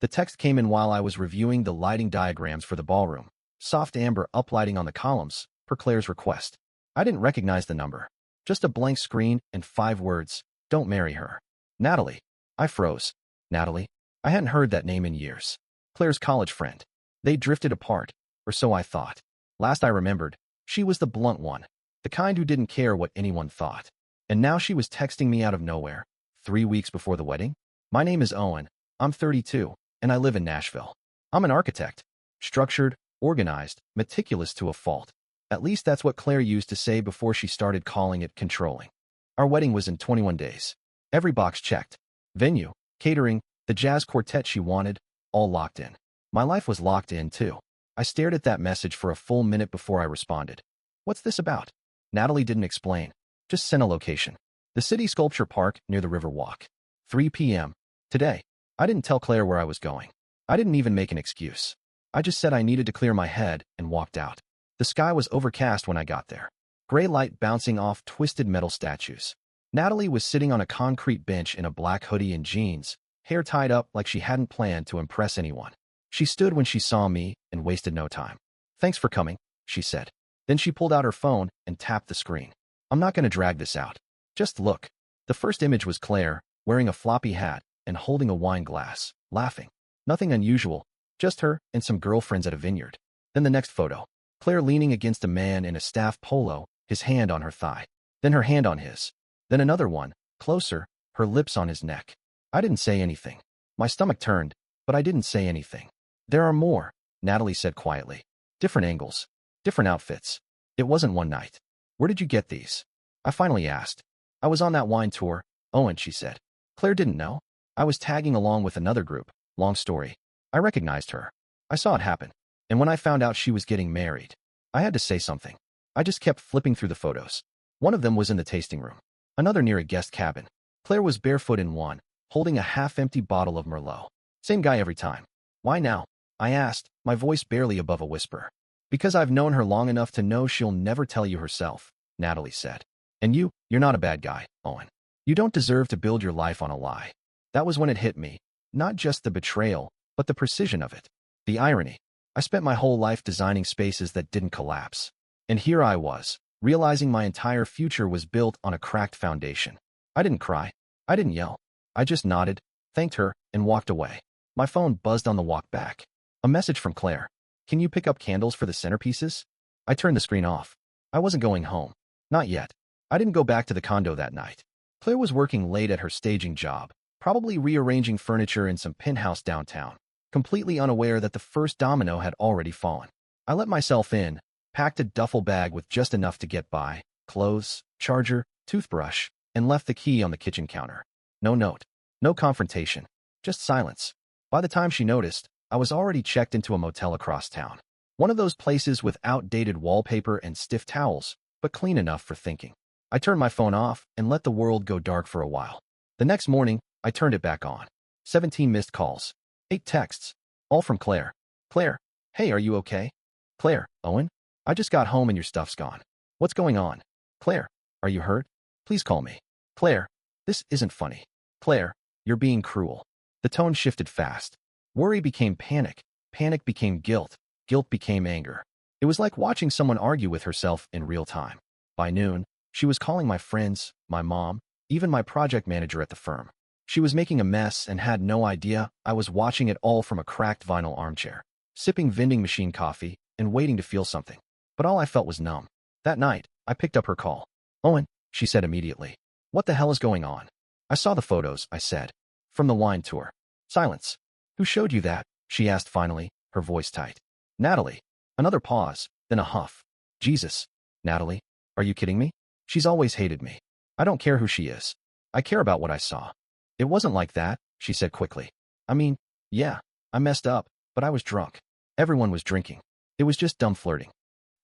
The text came in while I was reviewing the lighting diagrams for the ballroom. Soft amber uplighting on the columns, per Claire's request. I didn't recognize the number. Just a blank screen and 5 words, don't marry her. Natalie. I froze. Natalie? I hadn't heard that name in years. Claire's college friend. They drifted apart, or so I thought. Last I remembered, she was the blunt one, the kind who didn't care what anyone thought. And now she was texting me out of nowhere, 3 weeks before the wedding. My name is Owen, I'm 32, and I live in Nashville. I'm an architect. Structured, organized, meticulous to a fault. At least that's what Claire used to say before she started calling it controlling. Our wedding was in 21 days. Every box checked. Venue, catering, the jazz quartet she wanted, all locked in. My life was locked in, too. I stared at that message for a full minute before I responded. What's this about? Natalie didn't explain. Just sent a location. The City Sculpture Park near the River Walk. 3 p.m. Today. I didn't tell Claire where I was going. I didn't even make an excuse. I just said I needed to clear my head and walked out. The sky was overcast when I got there. Gray light bouncing off twisted metal statues. Natalie was sitting on a concrete bench in a black hoodie and jeans, hair tied up like she hadn't planned to impress anyone. She stood when she saw me and wasted no time. Thanks for coming, she said. Then she pulled out her phone and tapped the screen. I'm not going to drag this out. Just look. The first image was Claire, wearing a floppy hat and holding a wine glass, laughing. Nothing unusual, just her and some girlfriends at a vineyard. Then the next photo. Claire leaning against a man in a staff polo, his hand on her thigh. Then her hand on his. Then another one, closer, her lips on his neck. I didn't say anything. My stomach turned, but I didn't say anything. There are more, Natalie said quietly. Different angles. Different outfits. It wasn't one night. Where did you get these? I finally asked. I was on that wine tour, Owen, she said. Claire didn't know. I was tagging along with another group. Long story. I recognized her. I saw it happen. And when I found out she was getting married, I had to say something. I just kept flipping through the photos. One of them was in the tasting room. Another near a guest cabin. Claire was barefoot in one, holding a half-empty bottle of Merlot. Same guy every time. Why now? I asked, my voice barely above a whisper. Because I've known her long enough to know she'll never tell you herself, Natalie said. And you're not a bad guy, Owen. You don't deserve to build your life on a lie. That was when it hit me. Not just the betrayal, but the precision of it. The irony. I spent my whole life designing spaces that didn't collapse. And here I was, realizing my entire future was built on a cracked foundation. I didn't cry. I didn't yell. I just nodded, thanked her, and walked away. My phone buzzed on the walk back. A message from Claire. Can you pick up candles for the centerpieces? I turned the screen off. I wasn't going home. Not yet. I didn't go back to the condo that night. Claire was working late at her staging job, probably rearranging furniture in some penthouse downtown, completely unaware that the first domino had already fallen. I let myself in, packed a duffel bag with just enough to get by, clothes, charger, toothbrush, and left the key on the kitchen counter. No note. No confrontation. Just silence. By the time she noticed, I was already checked into a motel across town. One of those places with outdated wallpaper and stiff towels, but clean enough for thinking. I turned my phone off and let the world go dark for a while. The next morning, I turned it back on. 17 missed calls. 8 texts. All from Claire. Claire, hey, are you okay? Claire, Owen? I just got home and your stuff's gone. What's going on? Claire, are you hurt? Please call me. Claire, this isn't funny. Claire, you're being cruel. The tone shifted fast. Worry became panic. Panic became guilt. Guilt became anger. It was like watching someone argue with herself in real time. By noon, she was calling my friends, my mom, even my project manager at the firm. She was making a mess and had no idea I was watching it all from a cracked vinyl armchair, sipping vending machine coffee and waiting to feel something. But all I felt was numb. That night, I picked up her call. Owen, she said immediately. What the hell is going on? I saw the photos, I said. From the wine tour. Silence. Who showed you that? She asked finally, her voice tight. Natalie. Another pause, then a huff. Jesus. Natalie, are you kidding me? She's always hated me. I don't care who she is. I care about what I saw. It wasn't like that, she said quickly. I mean, yeah, I messed up, but I was drunk. Everyone was drinking. It was just dumb flirting.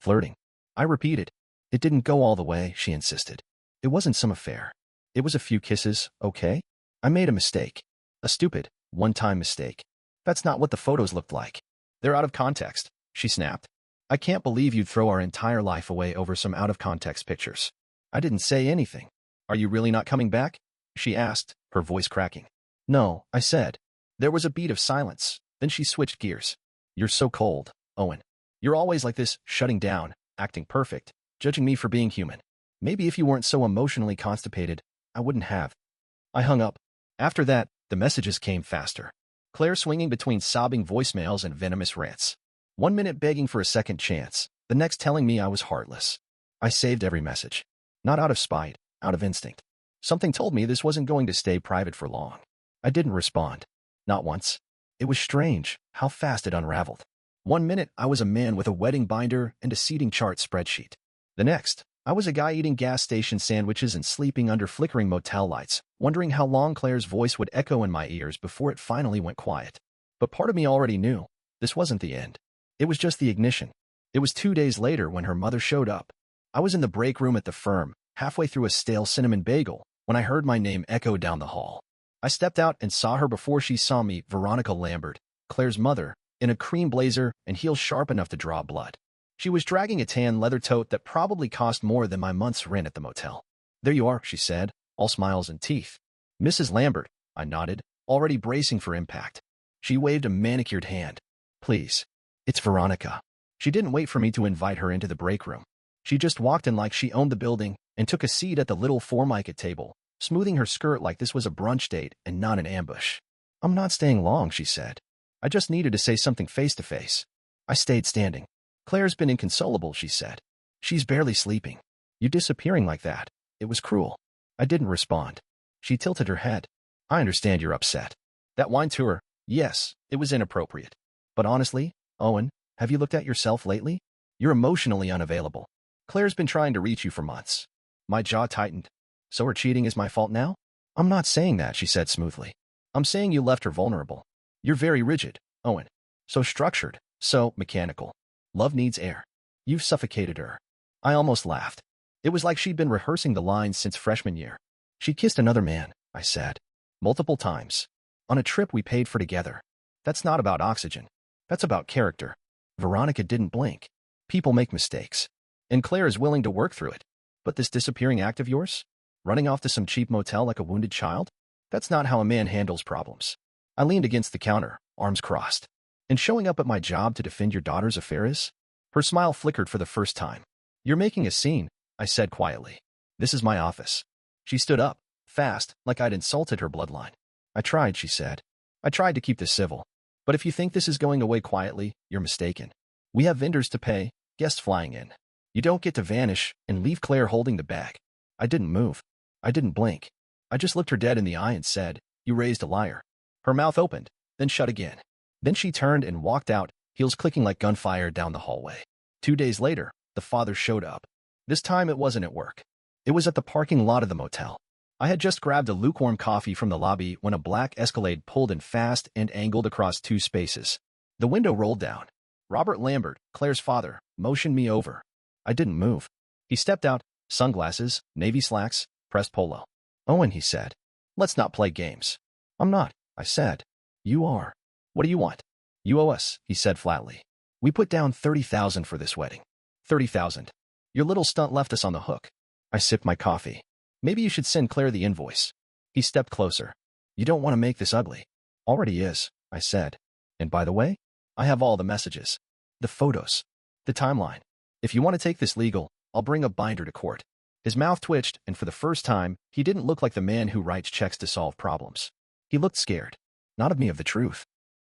Flirting. I repeated. It didn't go all the way, she insisted. It wasn't some affair. It was a few kisses, okay? I made a mistake. A stupid, one-time mistake. That's not what the photos looked like. They're out of context, she snapped. I can't believe you'd throw our entire life away over some out-of-context pictures. I didn't say anything. Are you really not coming back? She asked, her voice cracking. No, I said. There was a beat of silence. Then she switched gears. You're so cold, Owen. You're always like this, shutting down, acting perfect, judging me for being human. Maybe if you weren't so emotionally constipated, I wouldn't have. I hung up. After that, the messages came faster. Claire swinging between sobbing voicemails and venomous rants. 1 minute begging for a second chance, the next telling me I was heartless. I saved every message. Not out of spite, out of instinct. Something told me this wasn't going to stay private for long. I didn't respond. Not once. It was strange how fast it unraveled. 1 minute, I was a man with a wedding binder and a seating chart spreadsheet. The next, I was a guy eating gas station sandwiches and sleeping under flickering motel lights, wondering how long Claire's voice would echo in my ears before it finally went quiet. But part of me already knew this wasn't the end. It was just the ignition. It was 2 days later when her mother showed up. I was in the break room at the firm, halfway through a stale cinnamon bagel, when I heard my name echo down the hall. I stepped out and saw her before she saw me, Veronica Lambert, Claire's mother, in a cream blazer and heels sharp enough to draw blood. She was dragging a tan leather tote that probably cost more than my month's rent at the motel. There you are, she said, all smiles and teeth. Mrs. Lambert, I nodded, already bracing for impact. She waved a manicured hand. Please. It's Veronica. She didn't wait for me to invite her into the break room. She just walked in like she owned the building and took a seat at the little Formica table, smoothing her skirt like this was a brunch date and not an ambush. I'm not staying long, she said. I just needed to say something face-to-face. I stayed standing. Claire's been inconsolable, she said. She's barely sleeping. You disappearing like that. It was cruel. I didn't respond. She tilted her head. I understand you're upset. That wine tour, yes, it was inappropriate. But honestly, Owen, have you looked at yourself lately? You're emotionally unavailable. Claire's been trying to reach you for months. My jaw tightened. So her cheating is my fault now? I'm not saying that, she said smoothly. I'm saying you left her vulnerable. You're very rigid, Owen. So structured, so mechanical. Love needs air. You've suffocated her. I almost laughed. It was like she'd been rehearsing the lines since freshman year. She kissed another man, I said. Multiple times. On a trip we paid for together. That's not about oxygen. That's about character. Veronica didn't blink. People make mistakes. And Claire is willing to work through it. But this disappearing act of yours? Running off to some cheap motel like a wounded child? That's not how a man handles problems. I leaned against the counter, arms crossed. And showing up at my job to defend your daughter's affair is? Her smile flickered for the first time. You're making a scene, I said quietly. This is my office. She stood up, fast, like I'd insulted her bloodline. I tried, she said. I tried to keep this civil. But if you think this is going away quietly, you're mistaken. We have vendors to pay, guests flying in. You don't get to vanish and leave Claire holding the bag. I didn't move. I didn't blink. I just looked her dead in the eye and said, You raised a liar. Her mouth opened, then shut again. Then she turned and walked out, heels clicking like gunfire down the hallway. 2 days later, the father showed up. This time it wasn't at work. It was at the parking lot of the motel. I had just grabbed a lukewarm coffee from the lobby when a black Escalade pulled in fast and angled across 2 spaces. The window rolled down. Robert Lambert, Claire's father, motioned me over. I didn't move. He stepped out, sunglasses, navy slacks, pressed polo. Owen, he said. Let's not play games. I'm not, I said. You are. What do you want? You owe us, he said flatly. We put down $30,000 for this wedding. $30,000. Your little stunt left us on the hook. I sipped my coffee. Maybe you should send Claire the invoice. He stepped closer. You don't want to make this ugly. Already is, I said. And by the way, I have all the messages. The photos. The timeline. If you want to take this legal, I'll bring a binder to court. His mouth twitched, and for the first time, he didn't look like the man who writes checks to solve problems. He looked scared. Not of me, of the truth.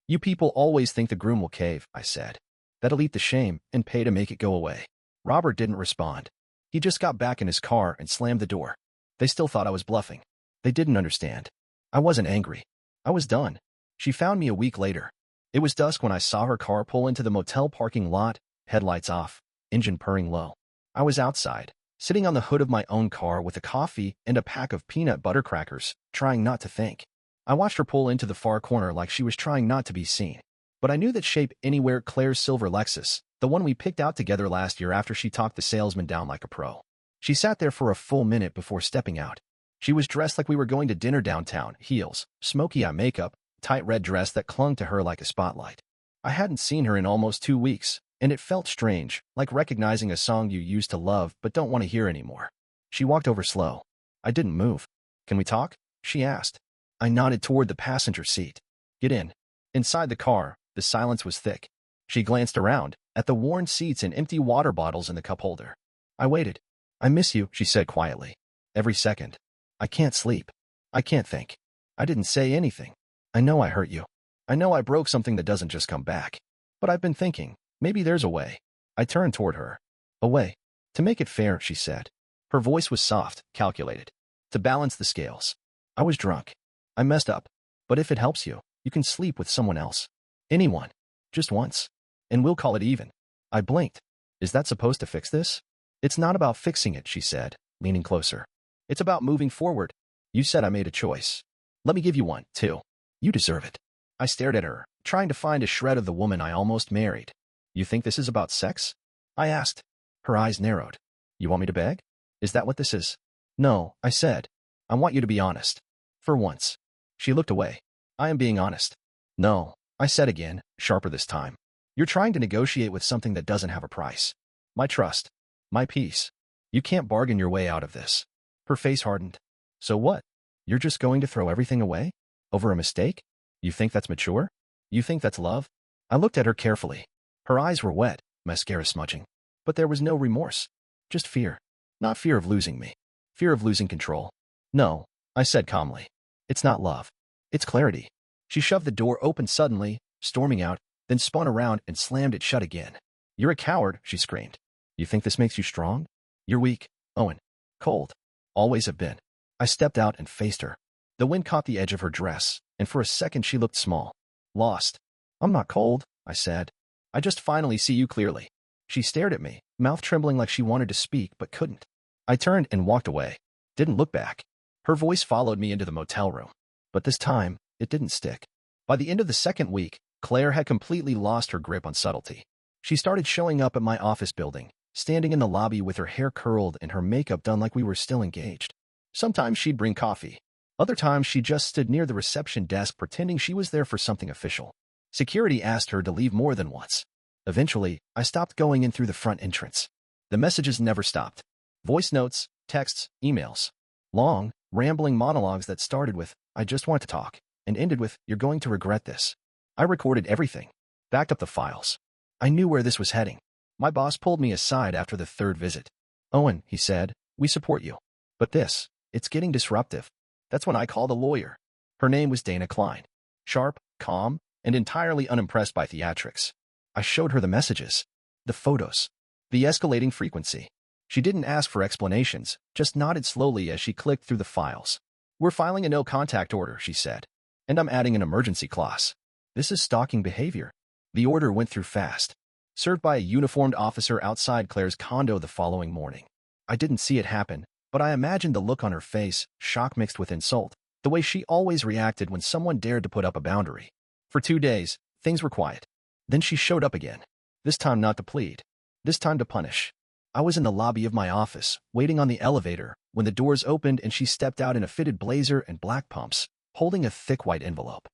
You people always think the groom will cave, I said. That'll eat the shame and pay to make it go away. Robert didn't respond. He just got back in his car and slammed the door. They still thought I was bluffing. They didn't understand. I wasn't angry. I was done. She found me a week later. It was dusk when I saw her car pull into the motel parking lot, headlights off, engine purring low. I was outside, sitting on the hood of my own car with a coffee and a pack of peanut butter crackers, trying not to think. I watched her pull into the far corner like she was trying not to be seen. But I knew that shape anywhere Claire's silver Lexus, the one we picked out together last year after she talked the salesman down like a pro. She sat there for a full minute before stepping out. She was dressed like we were going to dinner downtown, heels, smoky eye makeup, tight red dress that clung to her like a spotlight. I hadn't seen her in almost 2 weeks, and it felt strange, like recognizing a song you used to love but don't want to hear anymore. She walked over slow. I didn't move. Can we talk? She asked. I nodded toward the passenger seat. Get in. Inside the car, the silence was thick. She glanced around, at the worn seats and empty water bottles in the cup holder. I waited. I miss you, she said quietly. Every second. I can't sleep. I can't think. I didn't say anything. I know I hurt you. I know I broke something that doesn't just come back. But I've been thinking, maybe there's a way. I turned toward her. A way. To make it fair, she said. Her voice was soft, calculated. To balance the scales. I was drunk. I messed up. But if it helps you, you can sleep with someone else. Anyone. Just once. And we'll call it even. I blinked. Is that supposed to fix this? It's not about fixing it, she said, leaning closer. It's about moving forward. You said I made a choice. Let me give you one, too. You deserve it. I stared at her, trying to find a shred of the woman I almost married. You think this is about sex? I asked. Her eyes narrowed. You want me to beg? Is that what this is? No, I said. I want you to be honest. For once. She looked away. I am being honest. No, I said again, sharper this time. You're trying to negotiate with something that doesn't have a price. My trust. My peace. You can't bargain your way out of this. Her face hardened. So what? You're just going to throw everything away? Over a mistake? You think that's mature? You think that's love? I looked at her carefully. Her eyes were wet, mascara smudging. But there was no remorse. Just fear. Not fear of losing me. Fear of losing control. No, I said calmly. It's not love. It's clarity. She shoved the door open suddenly, storming out, then spun around and slammed it shut again. You're a coward, she screamed. You think this makes you strong? You're weak, Owen. Cold. Always have been. I stepped out and faced her. The wind caught the edge of her dress, and for a second she looked small. Lost. I'm not cold, I said. I just finally see you clearly. She stared at me, mouth trembling like she wanted to speak but couldn't. I turned and walked away. Didn't look back. Her voice followed me into the motel room. But this time, it didn't stick. By the end of the second week, Claire had completely lost her grip on subtlety. She started showing up at my office building, standing in the lobby with her hair curled and her makeup done like we were still engaged. Sometimes she'd bring coffee. Other times she just stood near the reception desk pretending she was there for something official. Security asked her to leave more than once. Eventually, I stopped going in through the front entrance. The messages never stopped. Voice notes, texts, emails. Long, rambling monologues that started with, I just want to talk, and ended with, you're going to regret this. I recorded everything. Backed up the files. I knew where this was heading. My boss pulled me aside after the third visit. Owen, he said, we support you. But this, it's getting disruptive. That's when I called a lawyer. Her name was Dana Klein. Sharp, calm, and entirely unimpressed by theatrics. I showed her the messages, the photos, the escalating frequency. She didn't ask for explanations, just nodded slowly as she clicked through the files. We're filing a no-contact order, she said. And I'm adding an emergency clause. This is stalking behavior. The order went through fast. Served by a uniformed officer outside Claire's condo the following morning. I didn't see it happen, but I imagined the look on her face, shock mixed with insult, the way she always reacted when someone dared to put up a boundary. For 2 days, things were quiet. Then she showed up again. This time not to plead. This time to punish. I was in the lobby of my office, waiting on the elevator, when the doors opened and she stepped out in a fitted blazer and black pumps, holding a thick white envelope.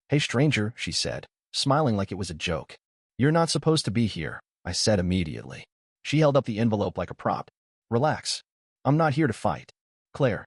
Hey stranger, she said, smiling like it was a joke. You're not supposed to be here, I said immediately. She held up the envelope like a prop. Relax. I'm not here to fight. Claire.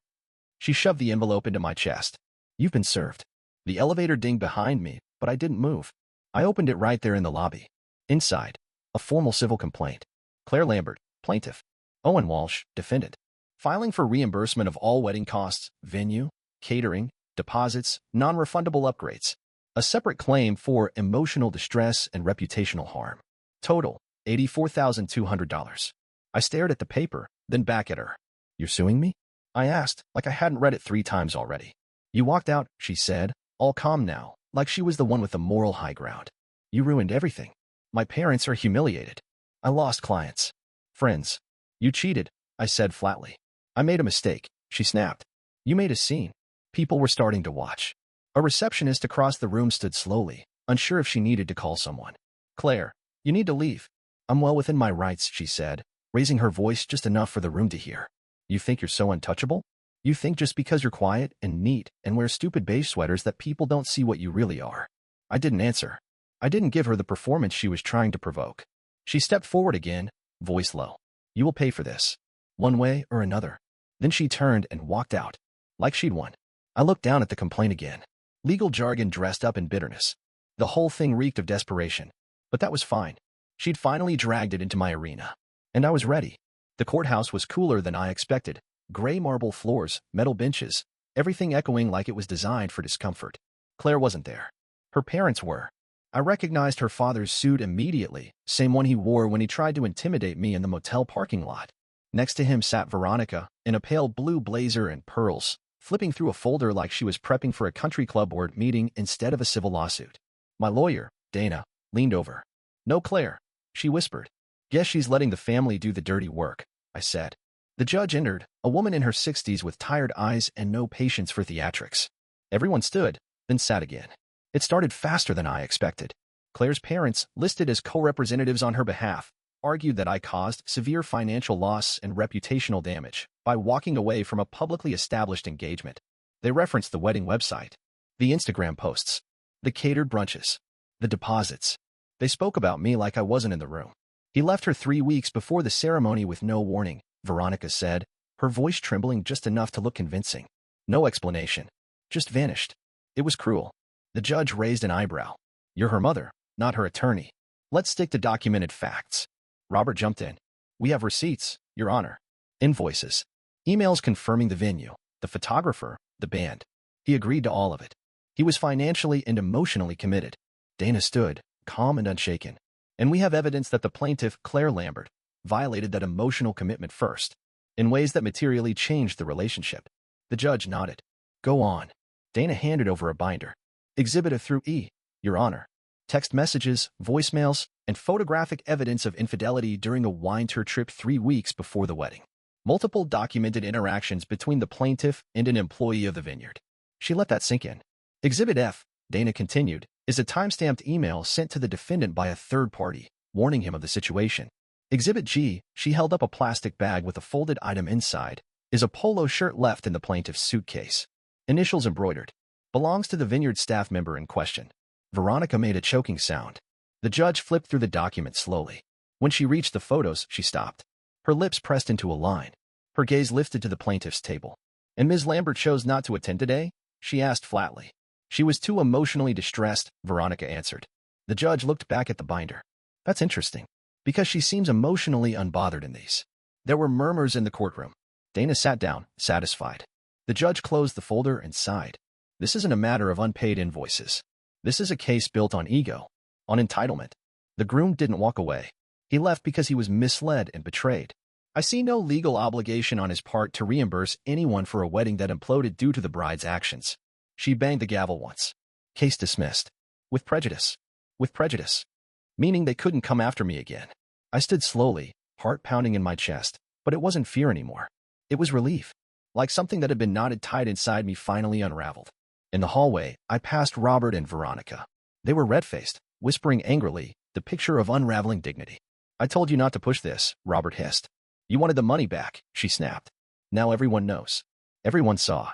She shoved the envelope into my chest. You've been served. The elevator dinged behind me, but I didn't move. I opened it right there in the lobby. Inside, a formal civil complaint. Claire Lambert, plaintiff. Owen Walsh, defendant. Filing for reimbursement of all wedding costs, venue, catering, deposits, non-refundable upgrades. A separate claim for emotional distress and reputational harm. Total, $84,200. I stared at the paper, then back at her. You're suing me? I asked, like I hadn't read it 3 times already. You walked out, she said, all calm now, like she was the one with the moral high ground. You ruined everything. My parents are humiliated. I lost clients. Friends. You cheated, I said flatly. I made a mistake, she snapped. You made a scene. People were starting to watch. A receptionist across the room stood slowly, unsure if she needed to call someone. Claire, you need to leave. I'm well within my rights, she said, raising her voice just enough for the room to hear. You think you're so untouchable? You think just because you're quiet and neat and wear stupid beige sweaters that people don't see what you really are? I didn't answer. I didn't give her the performance she was trying to provoke. She stepped forward again, voice low. You will pay for this. One way or another. Then she turned and walked out. Like she'd won. I looked down at the complaint again. Legal jargon dressed up in bitterness. The whole thing reeked of desperation. But that was fine. She'd finally dragged it into my arena. And I was ready. The courthouse was cooler than I expected. Gray marble floors, metal benches, everything echoing like it was designed for discomfort. Claire wasn't there. Her parents were. I recognized her father's suit immediately, same one he wore when he tried to intimidate me in the motel parking lot. Next to him sat Veronica, in a pale blue blazer and pearls, flipping through a folder like she was prepping for a country club board meeting instead of a civil lawsuit. My lawyer, Dana, leaned over. "No, Claire," she whispered. "Guess she's letting the family do the dirty work," I said. The judge entered, a woman in her 60s with tired eyes and no patience for theatrics. Everyone stood, then sat again. It started faster than I expected. Claire's parents, listed as co-representatives on her behalf, argued that I caused severe financial loss and reputational damage by walking away from a publicly established engagement. They referenced the wedding website, the Instagram posts, the catered brunches, the deposits. They spoke about me like I wasn't in the room. "He left her 3 weeks before the ceremony with no warning," Veronica said, her voice trembling just enough to look convincing. "No explanation. Just vanished. It was cruel." The judge raised an eyebrow. "You're her mother, not her attorney. Let's stick to documented facts." Robert jumped in. "We have receipts, Your Honor. Invoices. Emails confirming the venue, the photographer, the band." He agreed to all of it. He was financially and emotionally committed. Dana stood, calm and unshaken. "And we have evidence that the plaintiff, Claire Lambert, violated that emotional commitment first, in ways that materially changed the relationship." The judge nodded. "Go on." Dana handed over a binder. "Exhibit A through E, Your Honor. Text messages, voicemails, and photographic evidence of infidelity during a wine tour trip 3 weeks before the wedding. Multiple documented interactions between the plaintiff and an employee of the vineyard." She let that sink in. "Exhibit F," Dana continued, "is a timestamped email sent to the defendant by a third party, warning him of the situation. Exhibit G," she held up a plastic bag with a folded item inside, "is a polo shirt left in the plaintiff's suitcase. Initials embroidered. Belongs to the vineyard staff member in question." Veronica made a choking sound. The judge flipped through the document slowly. When she reached the photos, she stopped. Her lips pressed into a line. Her gaze lifted to the plaintiff's table. "And Ms. Lambert chose not to attend today?" she asked flatly. "She was too emotionally distressed," Veronica answered. The judge looked back at the binder. "That's interesting, because she seems emotionally unbothered in these." There were murmurs in the courtroom. Dana sat down, satisfied. The judge closed the folder and sighed. "This isn't a matter of unpaid invoices. This is a case built on ego, on entitlement." The groom didn't walk away. He left because he was misled and betrayed. I see no legal obligation on his part to reimburse anyone for a wedding that imploded due to the bride's actions. She banged the gavel once. "Case dismissed. With prejudice. With prejudice." Meaning they couldn't come after me again. I stood slowly, heart pounding in my chest, but it wasn't fear anymore. It was relief. Like something that had been knotted tight inside me finally unraveled. In the hallway, I passed Robert and Veronica. They were red-faced, whispering angrily, the picture of unraveling dignity. "I told you not to push this," Robert hissed. "You wanted the money back," she snapped. "Now everyone knows." Everyone saw.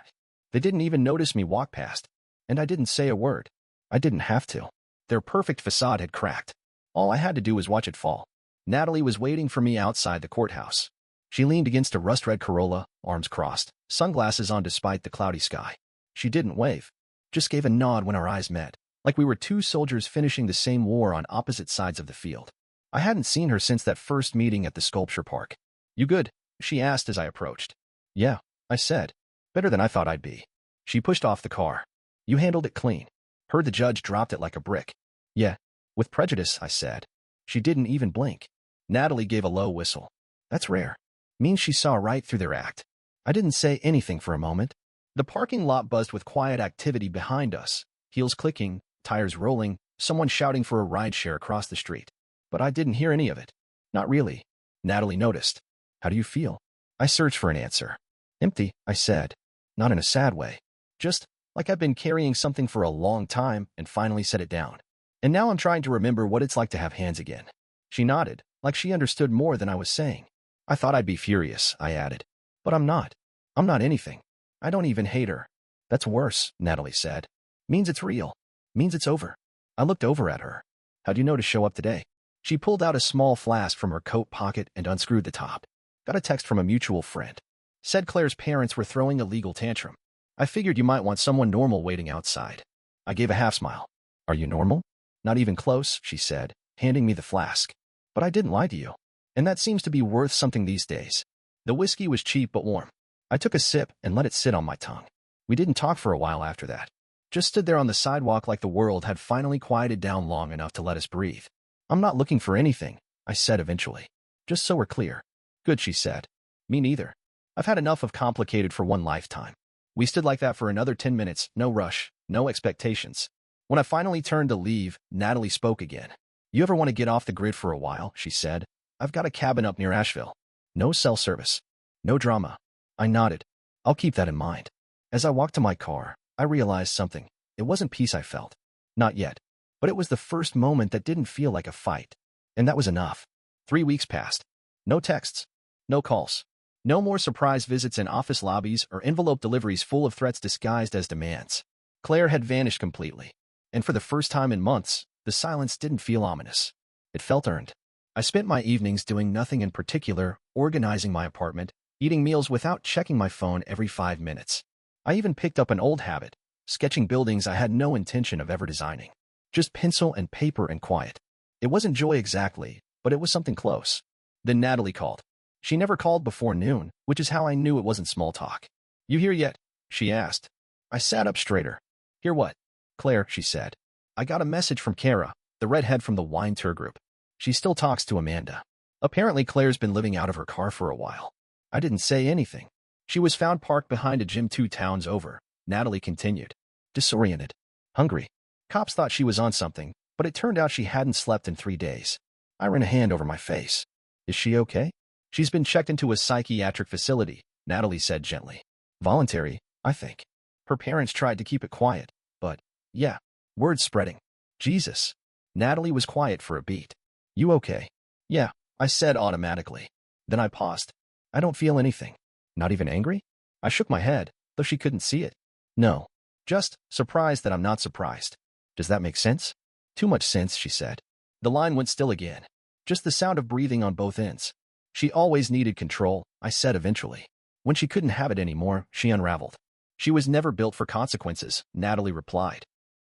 They didn't even notice me walk past. And I didn't say a word. I didn't have to. Their perfect facade had cracked. All I had to do was watch it fall. Natalie was waiting for me outside the courthouse. She leaned against a rust-red Corolla, arms crossed, sunglasses on despite the cloudy sky. She didn't wave, just gave a nod when our eyes met, like we were two soldiers finishing the same war on opposite sides of the field. I hadn't seen her since that first meeting at the sculpture park. "You good?" she asked as I approached. "Yeah," I said. "Better than I thought I'd be." She pushed off the car. "You handled it clean." Heard the judge dropped it like a brick. "Yeah, with prejudice," I said. She didn't even blink. Natalie gave a low whistle. "That's rare. Means she saw right through their act." I didn't say anything for a moment. The parking lot buzzed with quiet activity behind us, heels clicking, tires rolling, someone shouting for a rideshare across the street. But I didn't hear any of it. "Not really." Natalie noticed. "How do you feel?" I searched for an answer. "Empty," I said. Not in a sad way. Just like I've been carrying something for a long time and finally set it down. And now I'm trying to remember what it's like to have hands again. She nodded, like she understood more than I was saying. "I thought I'd be furious," I added. "But I'm not. I'm not anything. I don't even hate her." "That's worse," Natalie said. "Means it's real. Means it's over." I looked over at her. "How'd you know to show up today?" She pulled out a small flask from her coat pocket and unscrewed the top. "Got a text from a mutual friend. Said Claire's parents were throwing a legal tantrum. I figured you might want someone normal waiting outside." I gave a half smile. Are you normal? Not even close, she said, handing me the flask. But I didn't lie to you. And that seems to be worth something these days. The whiskey was cheap but warm. I took a sip and let it sit on my tongue. We didn't talk for a while after that. Just stood there on the sidewalk like the world had finally quieted down long enough to let us breathe. I'm not looking for anything, I said eventually. Just so we're clear. Good, she said. Me neither. I've had enough of complicated for one lifetime. We stood like that for another 10 minutes, no rush, no expectations. When I finally turned to leave, Natalie spoke again. You ever want to get off the grid for a while, she said. I've got a cabin up near Asheville. No cell service. No drama. I nodded. I'll keep that in mind. As I walked to my car, I realized something. It wasn't peace I felt. Not yet. But it was the first moment that didn't feel like a fight. And that was enough. 3 weeks passed. No texts. No calls. No more surprise visits in office lobbies or envelope deliveries full of threats disguised as demands. Claire had vanished completely. And for the first time in months, the silence didn't feel ominous. It felt earned. I spent my evenings doing nothing in particular, organizing my apartment, eating meals without checking my phone every 5 minutes. I even picked up an old habit, sketching buildings I had no intention of ever designing. Just pencil and paper and quiet. It wasn't joy exactly, but it was something close. Then Natalie called. She never called before noon, which is how I knew it wasn't small talk. You here yet? She asked. I sat up straighter. Hear what? Claire, she said. I got a message from Kara, the redhead from the wine tour group. She still talks to Amanda. Apparently Claire's been living out of her car for a while. I didn't say anything. She was found parked behind a gym 2 towns over, Natalie continued. Disoriented. Hungry. Cops thought she was on something, but it turned out she hadn't slept in 3 days. I ran a hand over my face. Is she okay? She's been checked into a psychiatric facility, Natalie said gently. Voluntary, I think. Her parents tried to keep it quiet, but, yeah, word's spreading. Jesus. Natalie was quiet for a beat. You okay? Yeah, I said automatically. Then I paused. I don't feel anything. Not even angry? I shook my head, though she couldn't see it. No. Just surprised that I'm not surprised. Does that make sense? Too much sense, she said. The line went still again. Just the sound of breathing on both ends. She always needed control, I said eventually. When she couldn't have it anymore, she unraveled. She was never built for consequences, Natalie replied.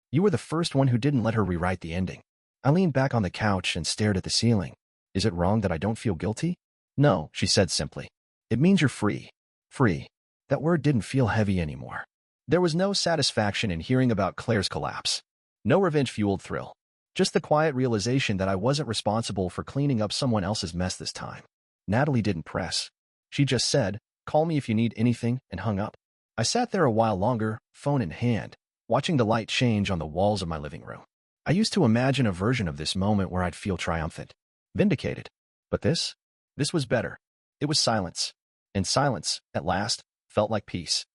You were the first one who didn't let her rewrite the ending. I leaned back on the couch and stared at the ceiling. Is it wrong that I don't feel guilty? No, she said simply. It means you're free. Free. That word didn't feel heavy anymore. There was no satisfaction in hearing about Claire's collapse. No revenge-fueled thrill. Just the quiet realization that I wasn't responsible for cleaning up someone else's mess this time. Natalie didn't press. She just said, call me if you need anything, and hung up. I sat there a while longer, phone in hand, watching the light change on the walls of my living room. I used to imagine a version of this moment where I'd feel triumphant, vindicated. But this was better. It was silence. And silence, at last, felt like peace.